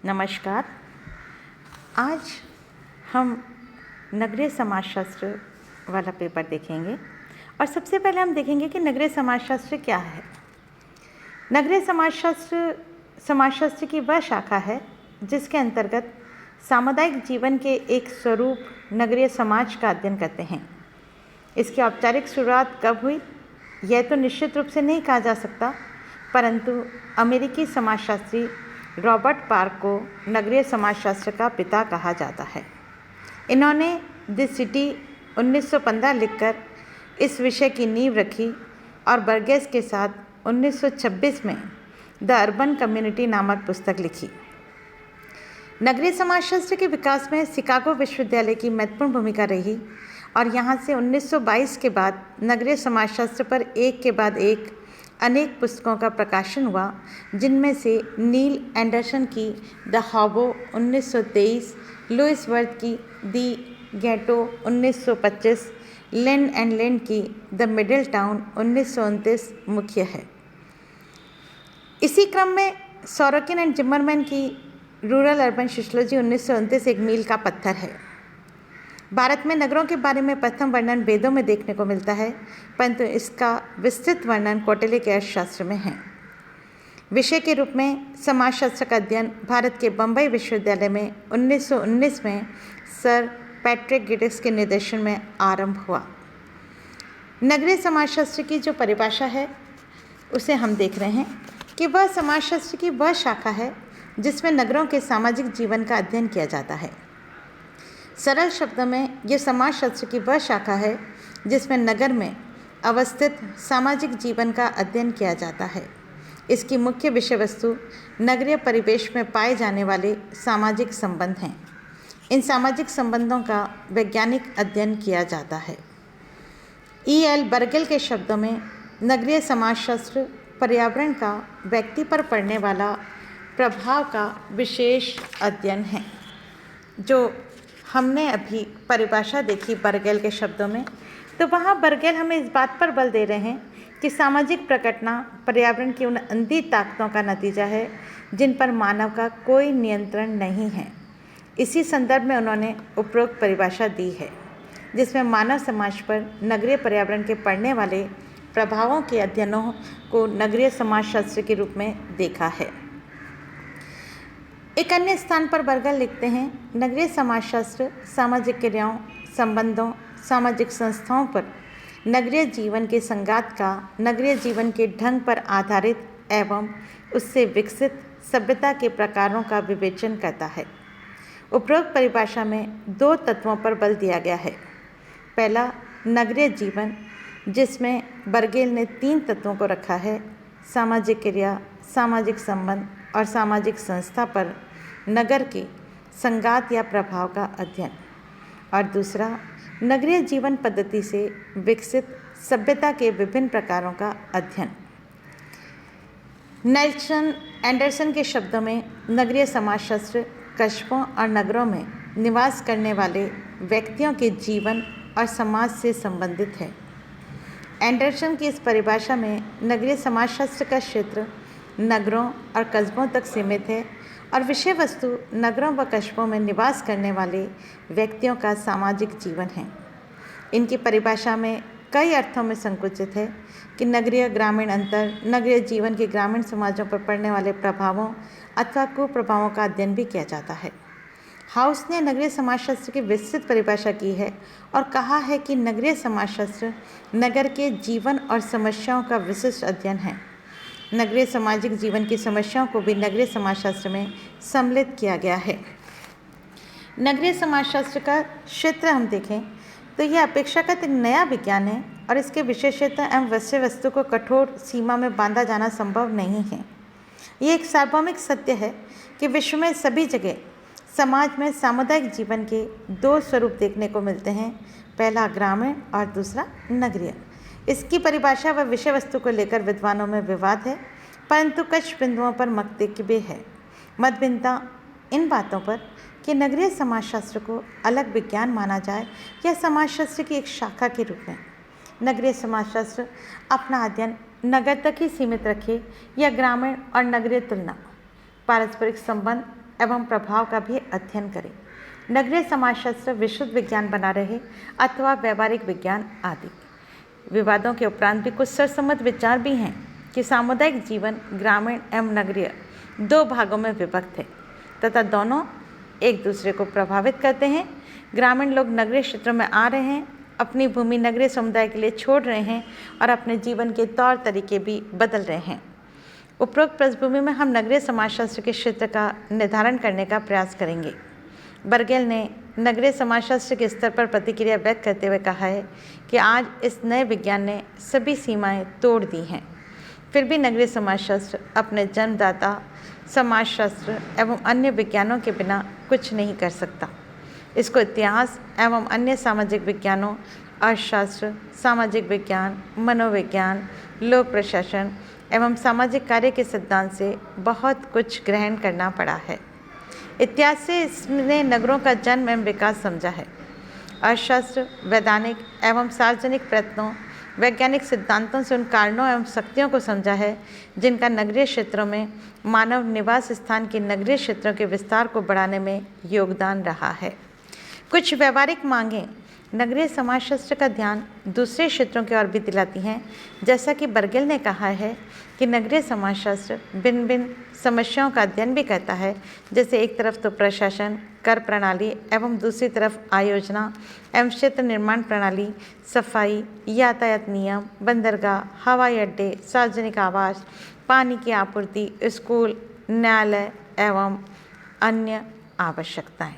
नमस्कार। आज हम नगरीय समाजशास्त्र वाला पेपर देखेंगे और सबसे पहले हम देखेंगे कि नगरीय समाजशास्त्र क्या है। नगरीय समाजशास्त्र की वह शाखा है जिसके अंतर्गत सामुदायिक जीवन के एक स्वरूप नगरीय समाज का अध्ययन करते हैं। इसकी औपचारिक शुरुआत कब हुई यह तो निश्चित रूप से नहीं कहा जा सकता, परंतु अमेरिकी समाजशास्त्री रॉबर्ट पार्क को नगरीय समाजशास्त्र का पिता कहा जाता है। इन्होंने द सिटी 1915 लिखकर इस विषय की नींव रखी और बर्गेस के साथ 1926 में द अर्बन कम्युनिटी नामक पुस्तक लिखी। नगरीय समाजशास्त्र के विकास में शिकागो विश्वविद्यालय की महत्वपूर्ण भूमिका रही और यहाँ से 1922 के बाद नगरीय समाजशास्त्र पर एक के बाद एक अनेक पुस्तकों का प्रकाशन हुआ, जिनमें से नील एंडरसन की द हॉबो 1923, लुइस वर्थ की दी गेटो 1925, लिंड एंड लिंड की द मिडिल टाउन 1929 मुख्य है। इसी क्रम में सोरोकिन एंड जिमरमैन की रूरल अर्बन सोशियोलॉजी 1929 एक मील का पत्थर है। भारत में नगरों के बारे में प्रथम वर्णन वेदों में देखने को मिलता है, परंतु इसका विस्तृत वर्णन कौटिल्य के अर्थशास्त्र में है। विषय के रूप में समाजशास्त्र का अध्ययन भारत के बम्बई विश्वविद्यालय में 1919 में सर पैट्रिक गिडिक्स के निर्देशन में आरंभ हुआ। नगरीय समाजशास्त्र की जो परिभाषा है उसे हम देख रहे हैं कि वह समाजशास्त्र की वह शाखा है जिसमें नगरों के सामाजिक जीवन का अध्ययन किया जाता है। सरल शब्दों में यह समाजशास्त्र की वह शाखा है जिसमें नगर में अवस्थित सामाजिक जीवन का अध्ययन किया जाता है। इसकी मुख्य विषय वस्तु नगरीय परिवेश में पाए जाने वाले सामाजिक संबंध हैं। इन सामाजिक संबंधों का वैज्ञानिक अध्ययन किया जाता है। E.L. बर्गेल के शब्दों में नगरीय समाजशास्त्र पर्यावरण का व्यक्ति पर पड़ने वाला प्रभाव का विशेष अध्ययन है। जो हमने अभी परिभाषा देखी बर्गेल के शब्दों में, तो वहाँ बर्गेल हमें इस बात पर बल दे रहे हैं कि सामाजिक प्रकटना पर्यावरण की उन अंधी ताकतों का नतीजा है जिन पर मानव का कोई नियंत्रण नहीं है। इसी संदर्भ में उन्होंने उपरोक्त परिभाषा दी है, जिसमें मानव समाज पर नगरीय पर्यावरण के पड़ने वाले प्रभावों के अध्ययनों को नगरीय समाजशास्त्र के रूप में देखा है। एक अन्य स्थान पर बर्गेल लिखते हैं, नगरीय समाजशास्त्र सामाजिक क्रियाओं, संबंधों, सामाजिक संस्थाओं पर नगरीय जीवन के संघात का नगरीय जीवन के ढंग पर आधारित एवं उससे विकसित सभ्यता के प्रकारों का विवेचन करता है। उपरोक्त परिभाषा में दो तत्वों पर बल दिया गया है। पहला, नगरीय जीवन, जिसमें बर्गेल ने तीन तत्वों को रखा है: सामाजिक क्रिया, सामाजिक संबंध और सामाजिक संस्था पर नगर के संघात या प्रभाव का अध्ययन। और दूसरा, नगरीय जीवन पद्धति से विकसित सभ्यता के विभिन्न प्रकारों का अध्ययन। नेल्सन एंडरसन के शब्दों में नगरीय समाजशास्त्र कस्बों और नगरों में निवास करने वाले व्यक्तियों के जीवन और समाज से संबंधित है। एंडरसन की इस परिभाषा में नगरीय समाजशास्त्र का क्षेत्र नगरों और कस्बों तक सीमित है और विषय वस्तु नगरों व कस्बों में निवास करने वाले व्यक्तियों का सामाजिक जीवन है। इनकी परिभाषा में कई अर्थों में संकुचित है कि नगरीय ग्रामीण अंतर, नगरीय जीवन के ग्रामीण समाजों पर पड़ने वाले प्रभावों अथवा कुप्रभावों का अध्ययन भी किया जाता है। हाउस ने नगरीय समाजशास्त्र की विस्तृत परिभाषा की है और कहा है कि नगरीय समाजशास्त्र नगर के जीवन और समस्याओं का विशिष्ट अध्ययन है। नगरीय सामाजिक जीवन की समस्याओं को भी नगरीय समाजशास्त्र में सम्मिलित किया गया है। नगरीय समाजशास्त्र का क्षेत्र हम देखें तो यह अपेक्षाकृत एक नया विज्ञान है और इसके विषय क्षेत्र एवं विषय वस्तु को कठोर सीमा में बांधा जाना संभव नहीं है। ये एक सार्वभौमिक सत्य है कि विश्व में सभी जगह समाज में सामुदायिक जीवन के दो स्वरूप देखने को मिलते हैं, पहला ग्रामीण और दूसरा नगरीय। इसकी परिभाषा व विषय वस्तु को लेकर विद्वानों में विवाद है, परंतु कुछ बिंदुओं पर मतभेद है। मतभिन्नता इन बातों पर कि नगरीय समाजशास्त्र को अलग विज्ञान माना जाए या समाजशास्त्र की एक शाखा के रूप में। नगरीय समाजशास्त्र अपना अध्ययन नगर तक ही सीमित रखे या ग्रामीण और नगरीय तुलना, पारस्परिक संबंध एवं प्रभाव का भी अध्ययन करें। नगरीय समाजशास्त्र विशुद्ध विज्ञान बना रहे अथवा व्यवहारिक विज्ञान आदि। विवादों के उपरांत भी कुछ सरसम्मत विचार भी हैं कि सामुदायिक जीवन ग्रामीण एवं नगरीय दो भागों में विभक्त है तथा दोनों एक दूसरे को प्रभावित करते हैं। ग्रामीण लोग नगरीय क्षेत्रों में आ रहे हैं, अपनी भूमि नगरीय समुदाय के लिए छोड़ रहे हैं और अपने जीवन के तौर तरीके भी बदल रहे हैं। उपरोक्त पृष्ठभूमि में हम नगरीय समाजशास्त्र के क्षेत्र का निर्धारण करने का प्रयास करेंगे। बर्गेल ने नगरीय समाजशास्त्र के स्तर पर प्रतिक्रिया व्यक्त करते हुए कहा है कि आज इस नए विज्ञान ने सभी सीमाएं तोड़ दी हैं, फिर भी नगरीय समाजशास्त्र अपने जन्मदाता समाजशास्त्र एवं अन्य विज्ञानों के बिना कुछ नहीं कर सकता। इसको इतिहास एवं अन्य सामाजिक विज्ञानों, अर्थशास्त्र, सामाजिक विज्ञान, मनोविज्ञान, लोक प्रशासन एवं सामाजिक कार्य के सिद्धांत से बहुत कुछ ग्रहण करना पड़ा है। इतिहास से इसने नगरों का जन्म एवं विकास समझा है। अर्थशास्त्र वैधानिक एवं सार्वजनिक प्रयत्नों, वैज्ञानिक सिद्धांतों से उन कारणों एवं शक्तियों को समझा है जिनका नगरीय क्षेत्रों में मानव निवास स्थान के नगरीय क्षेत्रों के विस्तार को बढ़ाने में योगदान रहा है। कुछ व्यवहारिक मांगें नगरीय समाजशास्त्र का ध्यान दूसरे क्षेत्रों की ओर भी दिलाती हैं। जैसा कि बर्गेल ने कहा है कि नगरीय समाजशास्त्र भिन्न भिन्न समस्याओं का अध्ययन भी करता है, जैसे एक तरफ तो प्रशासन, कर प्रणाली एवं दूसरी तरफ आयोजना एवं क्षेत्र निर्माण प्रणाली, सफाई, यातायात नियम, बंदरगाह, हवाई अड्डे, सार्वजनिक आवास, पानी की आपूर्ति, स्कूल, न्यायालय एवं अन्य आवश्यकताएं।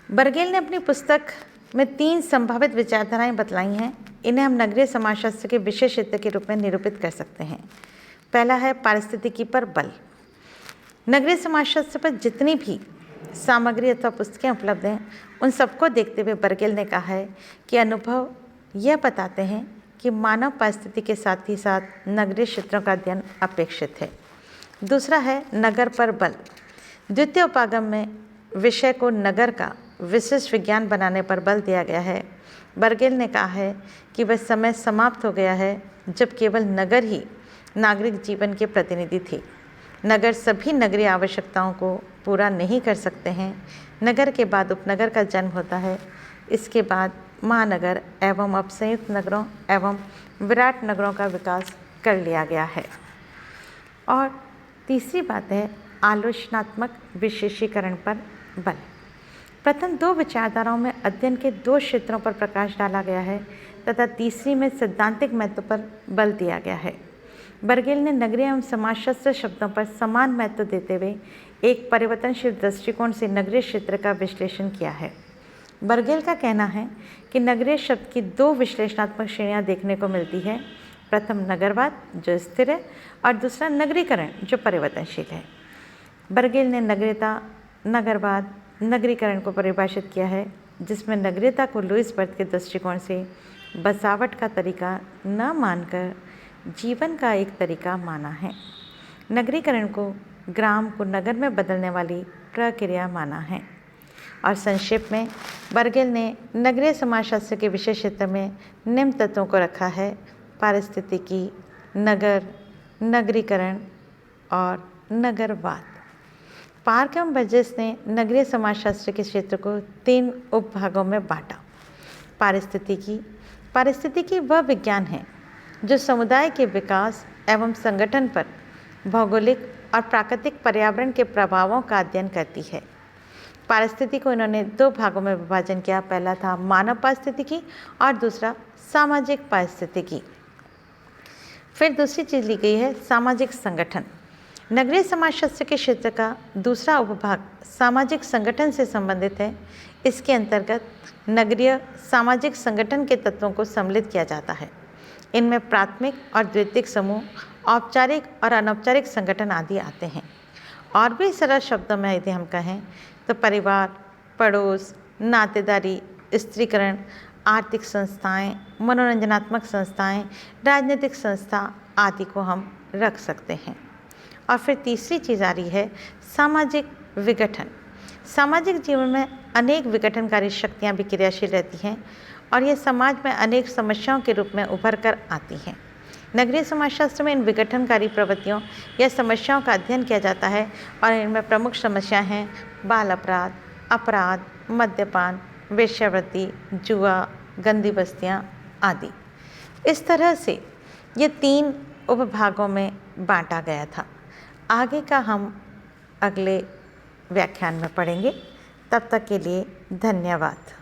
बर्गेल ने अपनी पुस्तक में 3 संभावित विचारधाराएं बतलाई हैं। इन्हें हम नगरीय समाजशास्त्र के विषय क्षेत्र के रूप में निरूपित कर सकते हैं। पहला है पारिस्थितिकी पर बल। नगरीय समाजशास्त्र पर जितनी भी सामग्री अथवा पुस्तकें उपलब्ध हैं, उन सबको देखते हुए बर्गेल ने कहा है कि अनुभव यह बताते हैं कि मानव परिस्थिति के साथ ही साथ नगरीय क्षेत्रों का अध्ययन अपेक्षित है। दूसरा है नगर पर बल। द्वितीय उपागम में विषय को नगर का विशिष्ट विज्ञान बनाने पर बल दिया गया है। बर्गेल ने कहा है कि वह समय समाप्त हो गया है जब केवल नगर ही नागरिक जीवन के प्रतिनिधि थे। नगर सभी नगरीय आवश्यकताओं को पूरा नहीं कर सकते हैं। नगर के बाद उपनगर का जन्म होता है। इसके बाद महानगर एवं अब संयुक्त नगरों एवं विराट नगरों का विकास कर लिया गया है। और तीसरी बात है आलोचनात्मक विशेषीकरण पर बल। प्रथम 2 विचारधाराओं में अध्ययन के 2 क्षेत्रों पर प्रकाश डाला गया है तथा तीसरी में सैद्धांतिक महत्व पर बल दिया गया है। बर्गेल ने नगरीय एवं समाजशास्त्र शब्दों पर समान महत्व देते हुए एक परिवर्तनशील दृष्टिकोण से नगरीय क्षेत्र का विश्लेषण किया है। बर्गेल का कहना है कि नगरीय शब्द की 2 विश्लेषणात्मक श्रेणियां देखने को मिलती है। प्रथम नगरवाद जो स्थिर है और दूसरा नगरीकरण जो परिवर्तनशील है। बर्गेल ने नगरीयता, नगरवाद, नगरीकरण को परिभाषित किया है, जिसमें नगरीयता को लुईस बर्थ के दृष्टिकोण से बसावट का तरीका न मानकर जीवन का एक तरीका माना है। नगरीकरण को ग्राम को नगर में बदलने वाली प्रक्रिया माना है। और संक्षेप में बर्गेल ने नगरीय समाजशास्त्र के विषय क्षेत्र में निम्न तत्वों को रखा है: पारिस्थितिकी, नगर, नगरीकरण और नगरवाद। पार्क एवं बर्जेस ने नगरीय समाजशास्त्र के क्षेत्र को 3 उपभागों में बांटा। पारिस्थितिकी वह विज्ञान है जो समुदाय के विकास एवं संगठन पर भौगोलिक और प्राकृतिक पर्यावरण के प्रभावों का अध्ययन करती है। पारिस्थितिकी को इन्होंने 2 भागों में विभाजन किया। पहला था मानव पारिस्थितिकी और दूसरा सामाजिक पारिस्थितिकी। फिर दूसरी चीज़ ली गई है सामाजिक संगठन। नगरीय समाजशास्त्र के क्षेत्र का दूसरा उपभाग सामाजिक संगठन से संबंधित है। इसके अंतर्गत नगरीय सामाजिक संगठन के तत्वों को सम्मिलित किया जाता है। इनमें प्राथमिक और द्वितीयक समूह, औपचारिक और अनौपचारिक संगठन आदि आते हैं। और भी सरल शब्दों में यदि हम कहें तो परिवार, पड़ोस, नातेदारी, स्त्रीकरण, आर्थिक संस्थाएं, मनोरंजनात्मक संस्थाएं, राजनीतिक संस्था आदि को हम रख सकते हैं। और फिर तीसरी चीज़ आ रही है सामाजिक विघटन। सामाजिक जीवन में अनेक विघटनकारी शक्तियाँ भी क्रियाशील रहती हैं और ये समाज में अनेक समस्याओं के रूप में उभर कर आती हैं। नगरीय समाजशास्त्र में इन विघटनकारी प्रवृत्तियों या समस्याओं का अध्ययन किया जाता है और इनमें प्रमुख समस्याएं हैं बाल अपराध, अपराध, मद्यपान, वेश्यावृत्ति, जुआ, गंदी बस्तियां आदि। इस तरह से ये 3 उपभागों में बांटा गया था। आगे का हम अगले व्याख्यान में पढ़ेंगे। तब तक के लिए धन्यवाद।